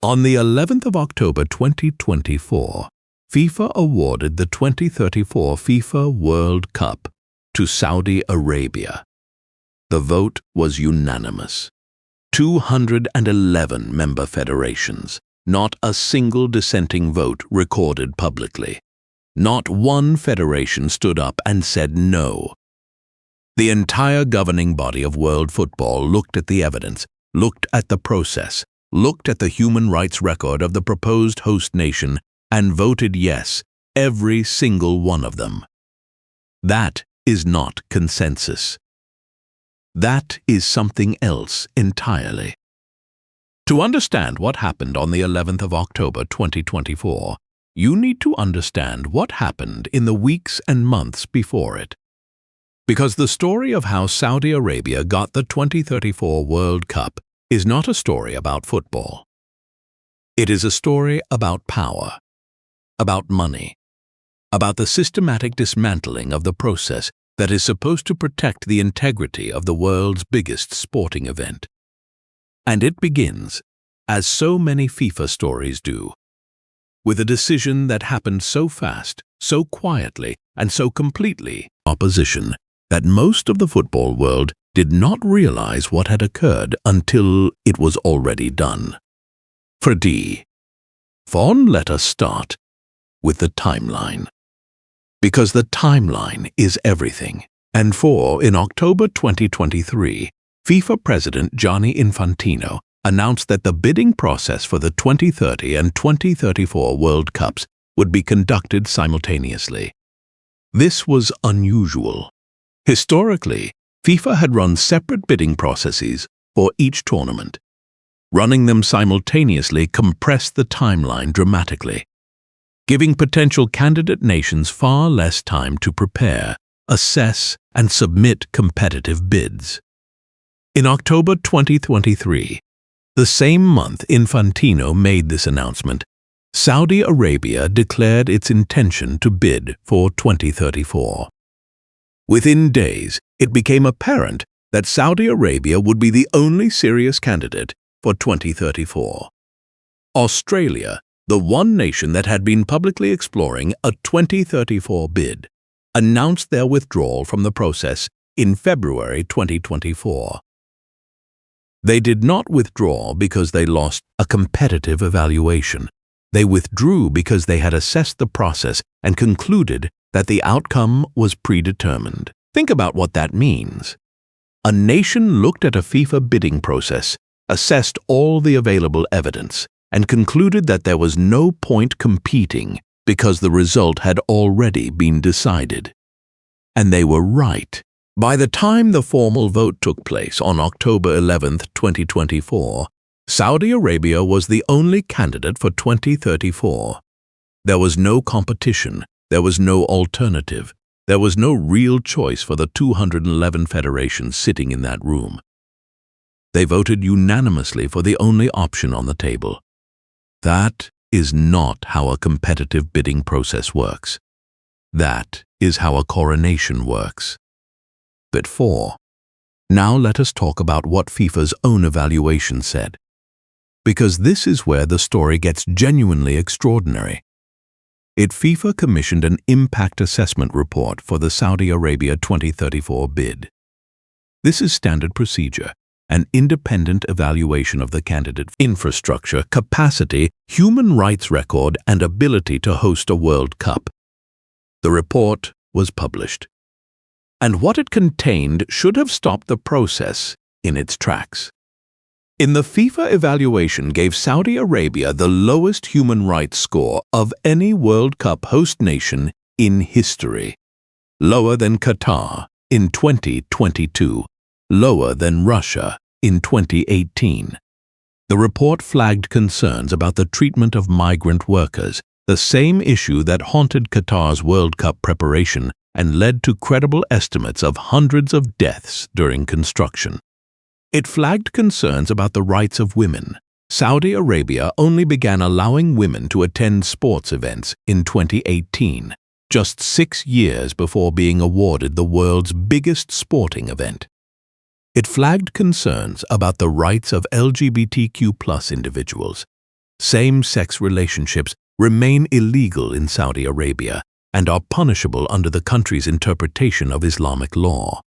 On the 11th of October 2024, FIFA awarded the 2034 FIFA World Cup to Saudi Arabia. The vote was unanimous. 211 member federations, not a single dissenting vote recorded publicly. Not one federation stood up and said no. The entire governing body of world football looked at the evidence, looked at the process, looked at the human rights record of the proposed host nation, and voted yes, every single one of them. That is not consensus. That is something else entirely. To understand what happened on the 11th of October 2024, you need to understand what happened in the weeks and months before it. Because the story of how Saudi Arabia got the 2034 World Cup is not a story about football. It is a story about power, about money, about the systematic dismantling of the process that is supposed to protect the integrity of the world's biggest sporting event. And it begins, as so many FIFA stories do, with a decision that happened so fast, so quietly, and so completely opposition that most of the football world did not realize what had occurred until it was already done. Let us start with the timeline. Because the timeline is everything. And in October 2023, FIFA President Gianni Infantino announced that the bidding process for the 2030 and 2034 World Cups would be conducted simultaneously. This was unusual. Historically, FIFA had run separate bidding processes for each tournament. Running them simultaneously compressed the timeline dramatically, giving potential candidate nations far less time to prepare, assess, and submit competitive bids. In October 2023, the same month Infantino made this announcement, Saudi Arabia declared its intention to bid for 2034. Within days, it became apparent that Saudi Arabia would be the only serious candidate for 2034. Australia, the one nation that had been publicly exploring a 2034 bid, announced their withdrawal from the process in February 2024. They did not withdraw because they lost a competitive evaluation. They withdrew because they had assessed the process and concluded that the outcome was predetermined. Think about what that means. A nation looked at a FIFA bidding process, assessed all the available evidence, and concluded that there was no point competing because the result had already been decided. And they were right. By the time the formal vote took place on October 11, 2024, Saudi Arabia was the only candidate for 2034. There was no competition. There was no alternative. There was no real choice for the 211 federations sitting in that room. They voted unanimously for the only option on the table. That is not how a competitive bidding process works. That is how a coronation works. But now let us talk about what FIFA's own evaluation said. Because this is where the story gets genuinely extraordinary. FIFA commissioned an impact assessment report for the Saudi Arabia 2034 bid. This is standard procedure, an independent evaluation of the candidate infrastructure, capacity, human rights record, and ability to host a World Cup. The report was published, and what it contained should have stopped the process in its tracks. In the FIFA evaluation gave Saudi Arabia the lowest human rights score of any World Cup host nation in history. Lower than Qatar in 2022, lower than Russia in 2018. The report flagged concerns about the treatment of migrant workers, the same issue that haunted Qatar's World Cup preparation and led to credible estimates of hundreds of deaths during construction. It flagged concerns about the rights of women. Saudi Arabia only began allowing women to attend sports events in 2018, just 6 years before being awarded the world's biggest sporting event. It flagged concerns about the rights of LGBTQ+ individuals. same-sex relationships remain illegal in Saudi Arabia and are punishable under the country's interpretation of Islamic law.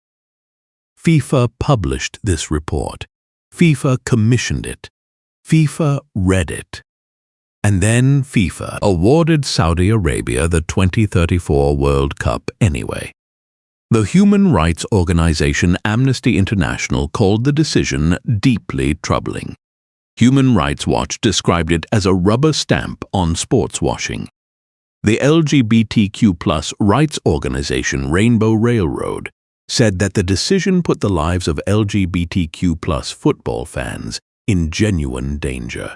FIFA published this report. FIFA commissioned it. FIFA read it. And then FIFA awarded Saudi Arabia the 2034 World Cup anyway. The human rights organization Amnesty International called the decision deeply troubling. Human Rights Watch described it as a rubber stamp on sports washing. The LGBTQ+ rights organization Rainbow Railroad said that the decision put the lives of LGBTQ+ football fans in genuine danger.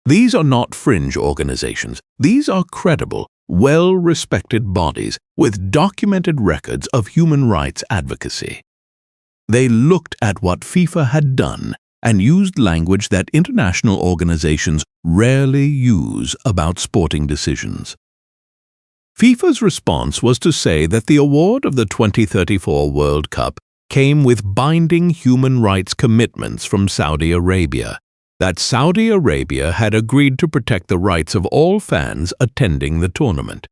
These are not fringe organizations. These are credible, well-respected bodies with documented records of human rights advocacy. They looked at what FIFA had done and used language that international organizations rarely use about sporting decisions. FIFA's response was to say that the award of the 2034 World Cup came with binding human rights commitments from Saudi Arabia, that Saudi Arabia had agreed to protect the rights of all fans attending the tournament,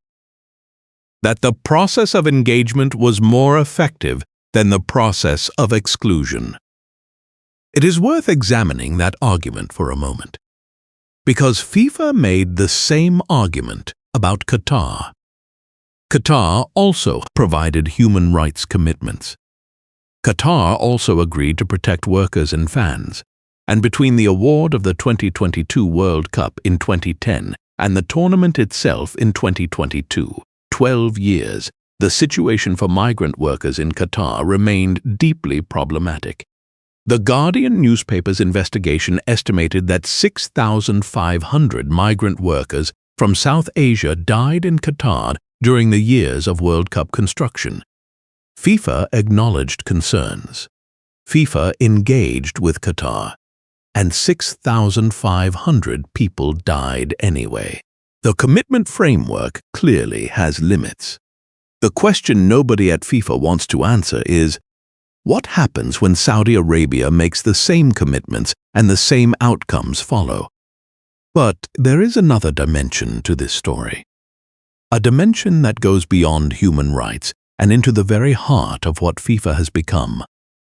that the process of engagement was more effective than the process of exclusion. It is worth examining that argument for a moment, because FIFA made the same argument about Qatar. Qatar also provided human rights commitments. Qatar also agreed to protect workers and fans, and between the award of the 2022 World Cup in 2010 and the tournament itself in 2022, 12 years, the situation for migrant workers in Qatar remained deeply problematic. The Guardian newspaper's investigation estimated that 6,500 migrant workers from South Asia died in Qatar during the years of World Cup construction. FIFA acknowledged concerns. FIFA engaged with Qatar, and 6,500 people died anyway. The commitment framework clearly has limits. The question nobody at FIFA wants to answer is, what happens when Saudi Arabia makes the same commitments and the same outcomes follow? But there is another dimension to this story. A dimension that goes beyond human rights and into the very heart of what FIFA has become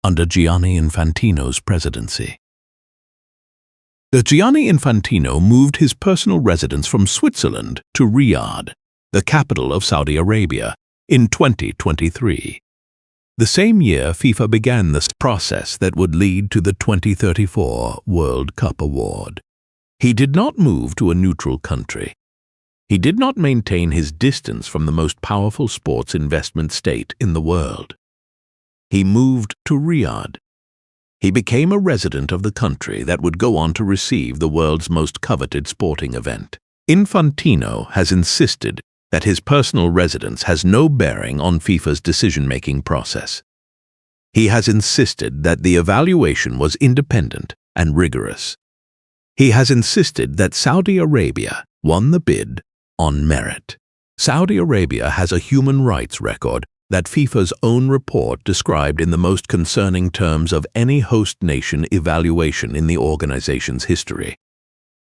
under Gianni Infantino's presidency. The Gianni Infantino moved his personal residence from Switzerland to Riyadh, the capital of Saudi Arabia, in 2023. The same year, FIFA began the process that would lead to the 2034 World Cup award. He did not move to a neutral country. He did not maintain his distance from the most powerful sports investment state in the world. He moved to Riyadh. He became a resident of the country that would go on to receive the world's most coveted sporting event. Infantino has insisted that his personal residence has no bearing on FIFA's decision-making process. He has insisted that the evaluation was independent and rigorous. He has insisted that Saudi Arabia won the bid on merit. Saudi Arabia has a human rights record that FIFA's own report described in the most concerning terms of any host nation evaluation in the organization's history.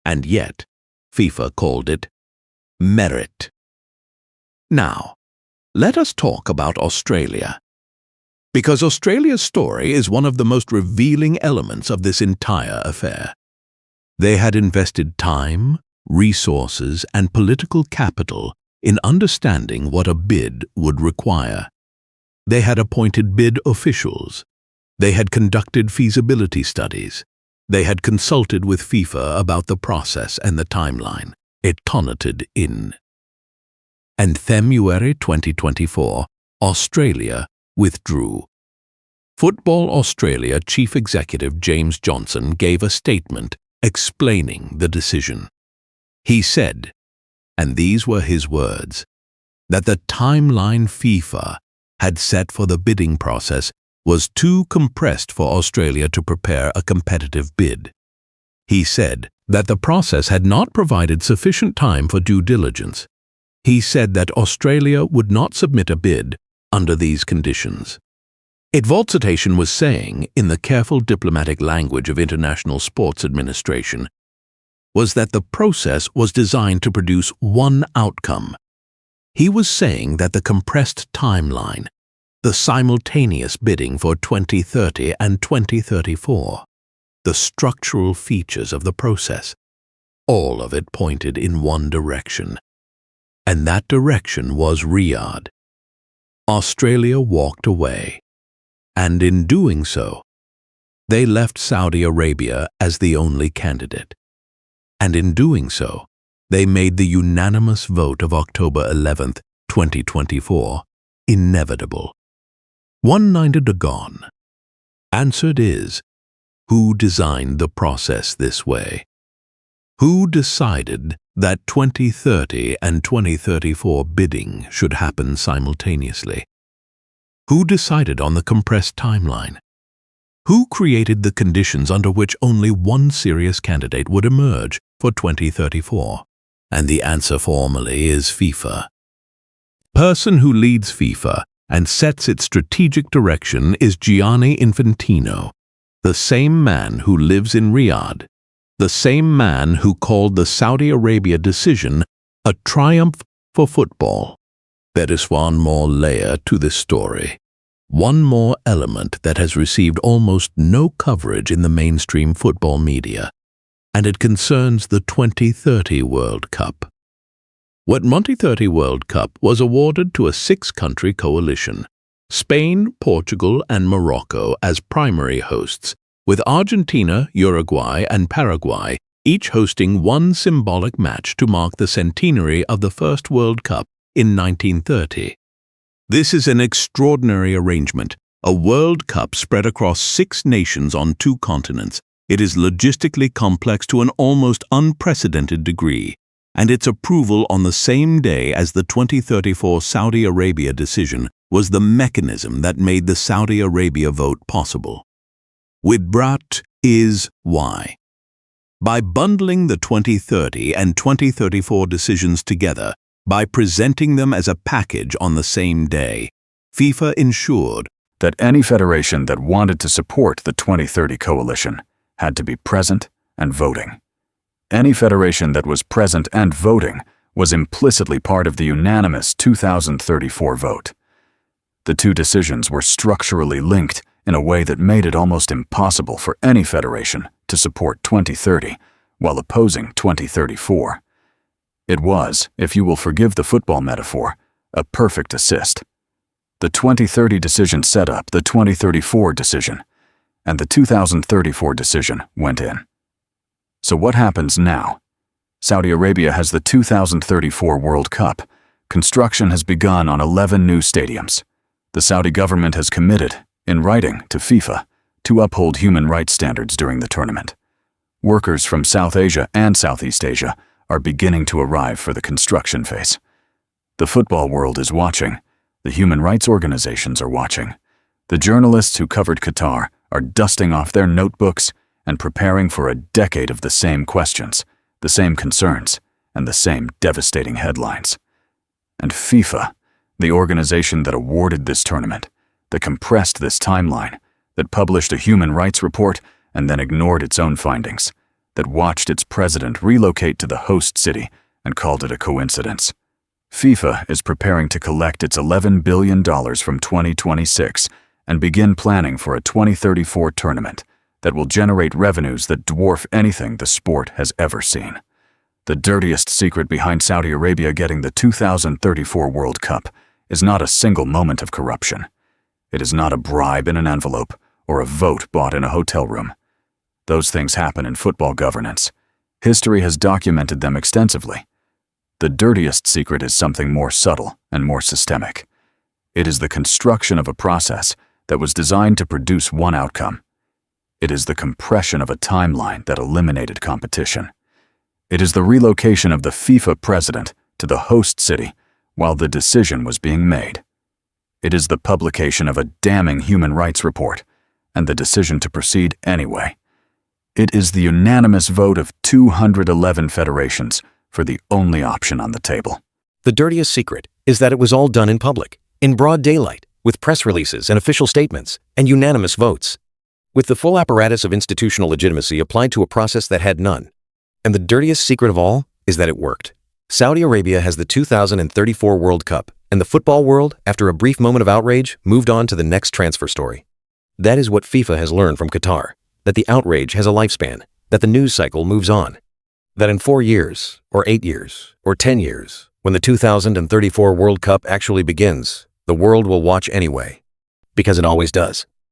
And yet, FIFA called it merit. Now, let us talk about Australia, because Australia's story is one of the most revealing elements of this entire affair. They had invested time, resources, and political capital in understanding what a bid would require. They had appointed bid officials. They had conducted feasibility studies. They had consulted with FIFA about the process and the timeline. It tonneted in. And February 2024, Australia withdrew. Football Australia Chief Executive James Johnson gave a statement explaining the decision. He said, and these were his words, that the timeline FIFA had set for the bidding process was too compressed for Australia to prepare a competitive bid. He said that the process had not provided sufficient time for due diligence. He said that Australia would not submit a bid under these conditions. Advolcitation was saying, in the careful diplomatic language of International Sports Administration, was that the process was designed to produce one outcome. He was saying that the compressed timeline, the simultaneous bidding for 2030 and 2034, the structural features of the process, all of it pointed in one direction. And that direction was Riyadh. Australia walked away, and in doing so, they left Saudi Arabia as the only candidate. And in doing so, they made the unanimous vote of October 11, 2024, inevitable. 190 gone. Answered is, who designed the process this way? Who decided that 2030 and 2034 bidding should happen simultaneously? Who decided on the compressed timeline? Who created the conditions under which only one serious candidate would emerge for 2034? And the answer formally is FIFA. Person who leads FIFA and sets its strategic direction is Gianni Infantino, the same man who lives in Riyadh, the same man who called the Saudi Arabia decision a triumph for football. There is one more layer to this story, one more element that has received almost no coverage in the mainstream football media, and it concerns the 2030 World Cup. What 2030 World Cup was awarded to a six-country coalition, Spain, Portugal, and Morocco as primary hosts, with Argentina, Uruguay, and Paraguay each hosting one symbolic match to mark the centenary of the first World Cup in 1930. This is an extraordinary arrangement, a World Cup spread across 6 nations on 2 continents. It is logistically complex to an almost unprecedented degree, and its approval on the same day as the 2034 Saudi Arabia decision was the mechanism that made the Saudi Arabia vote possible. Widbrat is why. By bundling the 2030 and 2034 decisions together, by presenting them as a package on the same day, FIFA ensured that any federation that wanted to support the 2030 coalition had to be present and voting. Any federation that was present and voting was implicitly part of the unanimous 2034 vote. The 2 decisions were structurally linked in a way that made it almost impossible for any federation to support 2030 while opposing 2034. It was, if you will forgive the football metaphor, a perfect assist. The 2030 decision set up the 2034 decision, and the 2034 decision went in. So what happens now? Saudi Arabia has the 2034 World Cup. Construction has begun on 11 new stadiums. The Saudi government has committed, in writing to FIFA, to uphold human rights standards during the tournament. Workers from South Asia and Southeast Asia are beginning to arrive for the construction phase. The football world is watching. The human rights organizations are watching. The journalists who covered Qatar are dusting off their notebooks and preparing for a decade of the same questions, the same concerns, and the same devastating headlines. And FIFA, the organization that awarded this tournament, that compressed this timeline, that published a human rights report and then ignored its own findings, that watched its president relocate to the host city and called it a coincidence. FIFA is preparing to collect its $11 billion from 2026 and begin planning for a 2034 tournament that will generate revenues that dwarf anything the sport has ever seen. The dirtiest secret behind Saudi Arabia getting the 2034 World Cup is not a single moment of corruption. It is not a bribe in an envelope or a vote bought in a hotel room. Those things happen in football governance. History has documented them extensively. The dirtiest secret is something more subtle and more systemic. It is the construction of a process that was designed to produce one outcome. It is the compression of a timeline that eliminated competition. It is the relocation of the FIFA president to the host city while the decision was being made. It is the publication of a damning human rights report and the decision to proceed anyway. It is the unanimous vote of 211 federations for the only option on the table. The dirtiest secret is that it was all done in public, in broad daylight, with press releases and official statements, and unanimous votes. With the full apparatus of institutional legitimacy applied to a process that had none. And the dirtiest secret of all is that it worked. Saudi Arabia has the 2034 World Cup, and the football world, after a brief moment of outrage, moved on to the next transfer story. That is what FIFA has learned from Qatar, that the outrage has a lifespan, that the news cycle moves on, that in 4 years, or 8 years, or 10 years, when the 2034 World Cup actually begins, the world will watch anyway, because it always does.